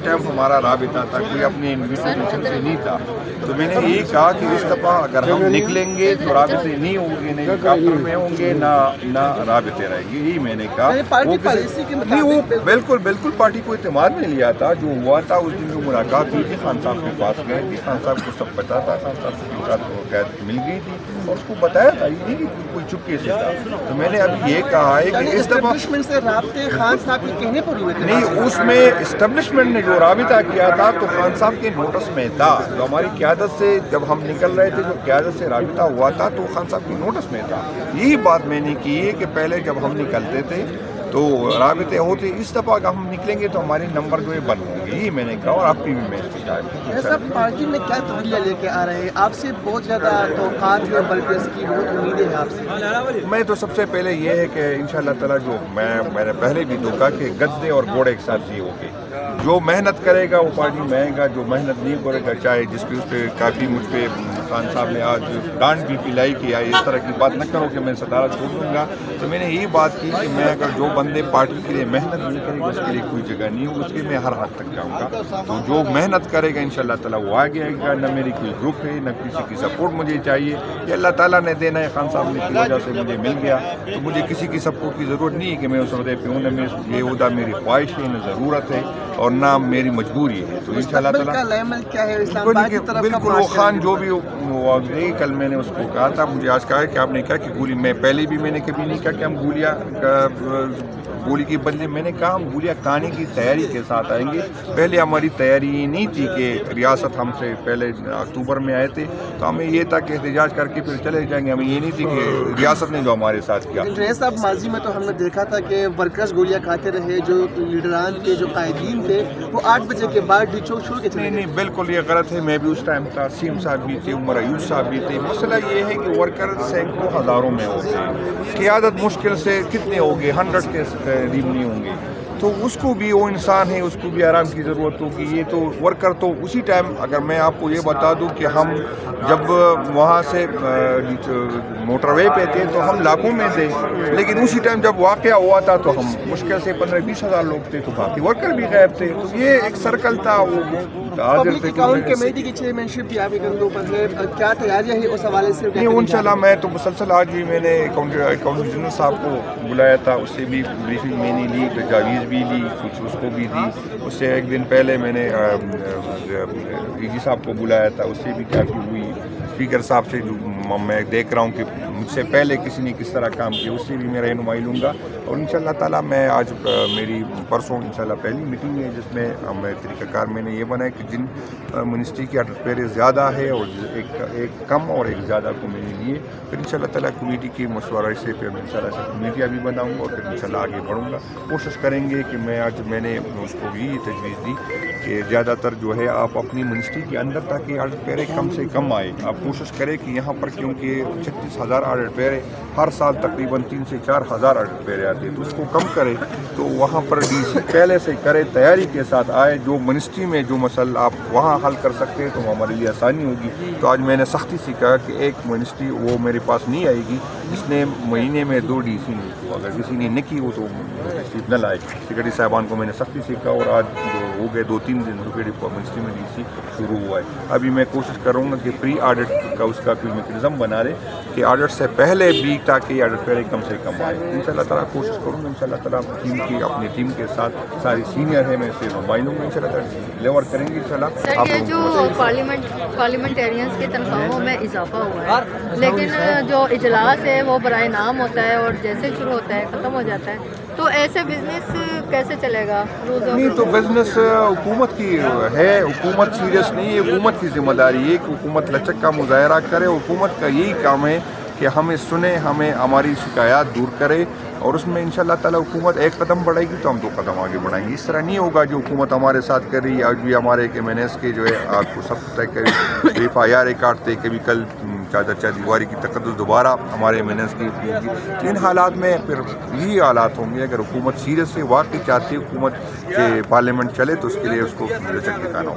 Time ہمارا رابطہ تھا، کوئی اپنے انویسٹیگیشن سے نہیں تھا. تو میں نے یہی کہا کہ اس دفعہ اگر ہم نکلیں گے تو رابطے نہیں ہوں گے، نہیں کافر میں ہوں گے، نہ رابطے رہیں گے. یہی میں نے کہا. وہ بالکل پارٹی کو اعتماد میں لیا تھا. جو ہوا تھا اس دن جو ملاقات ہوئی تھی خان صاحب کے پاس گئے تھے، خان صاحب کو سب پتا تھا، خان صاحب کے ساتھ قید مل گئی تھی اور اس کو بتایا تھا، یہ نہیں کہ کوئی چپکے سے تھا. تو میں نے ابھی یہ کہا ہے کہ اس دفعہ سے رابطے خان صاحب کے کہنے پر ہوئے تھے نہیں، اس میں اسٹیبلشمنٹ نے جو رابطہ کیا تھا تو خان صاحب کے نوٹس میں تھا. جو ہماری قیادت سے جب ہم نکل رہے تھے، جو قیادت سے رابطہ ہوا تھا تو خان صاحب کے نوٹس میں تھا. یہی بات میں نے کی ہے کہ پہلے جب ہم نکلتے تھے تو رابطے ہوتے. اس دفعہ اگر ہم نکلیں گے تو ہمارے نمبر جو ہے بند ہوں گے. یہی میں نے کہا اور آپ کی بھی میں سب پارٹی میں کیا تبدیلیاں لے کے آ رہے ہیں؟ آپ سے بہت زیادہ توقعات ہیں، برکرس کی بہت امیدیں ہیں آپ سے. میں تو سب سے پہلے یہ ہے کہ انشاءاللہ تعالیٰ جو میں نے پہلے بھی کہا کہ گدے اور گھوڑے ایک ساتھ ہی ہو گئے. جو محنت کرے گا وہ پارٹی میں آئے گا، جو محنت نہیں کرے گا چاہے جس پہ اس پہ کافی مجھ پہ خان صاحب نے آج ڈانٹ بھی پلائی کہ اس طرح کی بات نہ کرو کہ میں صدارت چھوڑ دوں گا. تو میں نے یہی بات کی کہ میں اگر جو بندے پارٹی کے لیے محنت نہیں کرے گا اس کے لیے کوئی جگہ نہیں ہو، اس کے میں ہر حد تک جاؤں گا. تو جو محنت کرے گا انشاءاللہ تعالیٰ وہ آگے آئے گا. نہ میری کوئی گروپ ہے، نہ کسی کی سپورٹ مجھے چاہیے. یہ اللہ تعالیٰ نے دینا ہے، خان صاحب نے کی وجہ سے مجھے مل گیا. تو مجھے کسی کی سپورٹ کی ضرورت نہیں ہے کہ میں اس عہدے پہ ہوں. نہ یہ عہدہ میری خواہش ہے، نہ ضرورت ہے اور نہ میری مجبوری ہے. تو انشاءاللہ تعالیٰ بالکل وہ خان جو بھی کل میں نے اس کو کہا تھا، مجھے آج کہا کہ آپ نے کہا کہ گولی، میں پہلے بھی میں نے کبھی نہیں کہا کہ ہم گولی کے بدلے، میں نے کہا ہم گولیاں کھانے کی تیاری کے ساتھ آئیں گے. پہلے ہماری تیاری یہ نہیں تھی کہ ریاست ہم سے پہلے اکتوبر میں آئے تھے تو ہمیں یہ تھا کہ احتجاج کر کے پھر چلے جائیں گے. ہمیں یہ نہیں تھی کہ ریاست نے جو ہمارے ساتھ کیا. ریاض صاحب ماضی میں تو ہم نے دیکھا تھا کہ ورکرز گولیاں کھاتے رہے، جو لیڈران کے جو قائدین تھے وہ 8 بجے کے بعد ڈی چوک چھوڑ کے چلے. نہیں، بالکل یہ غلط ہے. میں بھی اس ٹائم تھا، سیم صاحب بھی تھے، عمر ایوب صاحب بھی تھے. مسئلہ یہ ہے کہ ورکر سینکڑوں ہزاروں میں ہوتے ہیں، قیادت مشکل سے کتنے ہوگے، 100 کے قریب نہیں ہوں گے. تو اس کو بھی، وہ انسان ہے، اس کو بھی آرام کی ضرورت ہوگی. یہ تو ورکر تو اسی ٹائم، اگر میں آپ کو یہ بتا دوں کہ ہم جب وہاں سے موٹر وے پہ تھے تو ہم لاکھوں میں تھے، لیکن اسی ٹائم جب واقعہ ہوا تھا تو ہم مشکل سے 15-20 ہزار لوگ تھے، تو باقی ورکر بھی غائب تھے. تو یہ ایک سرکل تھا. وہ پبلک اکاؤنٹ کمیٹی کی چیئرمین بھی آپ کے کندھوں پر ہے، کیا تیاریاں ہیں اس حوالے سے؟ نہیں، انشاءاللہ میں تو مسلسل، آج بھی میں نے اکاؤنٹ جنرل صاحب کو بلایا تھا، اس سے بھی بریفنگ میں نے لی، تجاویز بھی لی، کچھ اس کو بھی دی. اس سے ایک دن پہلے میں نے ڈی جی صاحب کو بلایا تھا، اس سے بھی کافی ہوئی. اسپیکر صاحب سے جو میں دیکھ رہا ہوں کہ مجھ سے پہلے کسی نے کس طرح کام کیا، اس سے بھی میں رہنمائی لوں گا. اور انشاءاللہ تعالیٰ میں آج میری پرسوں انشاءاللہ پہلی میٹنگ ہے جس میں طریقہ کار میں نے یہ بنا ہے کہ جن منسٹری کی اٹل پیرے زیادہ ہے اور ایک کم اور ایک زیادہ کو میں نے لیے، پھر انشاءاللہ تعالیٰ کمیٹی کے مشورہ سے پھر انشاءاللہ سے کمیٹیاں بھی بناؤں گا اور پھر انشاءاللہ آگے بڑھوں گا. کوشش کریں گے کہ میں نے اس کو بھی تجویز دی کہ زیادہ تر جو ہے آپ اپنی منسٹری کے اندر تاکہ آڈٹ پیرے کم سے کم آئے. آپ کوشش کریں کہ یہاں پر، کیونکہ 36,000 آڈٹ پیرے ہر سال تقریباً 3 سے 4 ہزار آڈٹ پیرے آتے ہیں، تو اس کو کم کرے. تو وہاں پر ڈی سی پہلے سے کرے، تیاری کے ساتھ آئے. جو منسٹری میں جو مسئلہ آپ وہاں حل کر سکتے ہیں تو ہمارے لیے آسانی ہوگی. تو آج میں نے سختی سے کہا کہ ایک منسٹری وہ میرے پاس نہیں آئے گی جس نے مہینے میں 2 ڈی سی نہیں کی. اگر کسی نے نہیں کی ہو تو تشریف نہ لائے. سیکرٹری صاحبان کو میں نے سختی سے کہا اور آج جو ہو گئے 2-3 دن ہو گئے منسٹری میں ڈی سی شروع ہوا ہے. ابھی میں کوشش کروں گا کہ پری آڈٹ کا اس کا کوئی میکینزم بنا دے کہ آڈٹ سے پہلے بھی تاکہ آڈٹ پیرے کم سے کم آئے. انشاءاللہ تعالیٰ کوشش کروں گا. انشاءاللہ تعالیٰ اپنی ٹیم کے ساتھ ساری سینئر ہیں، میں سے نمائندوں میں انشاءاللہ تعالیٰ ڈیلیور کریں گے. انشاءاللہ سر، یہ جو پارلیمنٹیرینز کی تنخواہوں میں اضافہ ہوا ہے، لیکن جو اجلاس ہے وہ برائے نام ہوتا ہے اور جیسے شروع ہوتا ہے ختم ہو جاتا ہے، تو ایسے بزنس کیسے چلے گا؟ نہیں، تو بزنس حکومت کی ہے، حکومت سیریس نہیں ہے. حکومت کی ذمہ داری ہے کہ حکومت لچک کا مظاہرہ کرے. حکومت کا یہی کام ہے کہ ہمیں سنے، ہمیں ہماری شکایات دور کرے اور اس میں انشاءاللہ تعالیٰ حکومت ایک قدم بڑھائے گی تو ہم 2 قدم آگے بڑھائیں گے. اس طرح نہیں ہوگا جو حکومت ہمارے ساتھ کر رہی ہے. آج بھی ہمارے MNS کے جو ہے آپ کو سب پتہ ہے کہ FIR کاٹتے، کبھی کل چادر دیواری کی تقدس دوبارہ ہمارے MNS کی. ان حالات میں پھر یہی حالات ہوں گے. اگر حکومت سیریس سے واقعی چاہتی ہے حکومت کہ پارلیمنٹ چلے تو اس کے لیے اس کو لچک دکھانا ہوگا.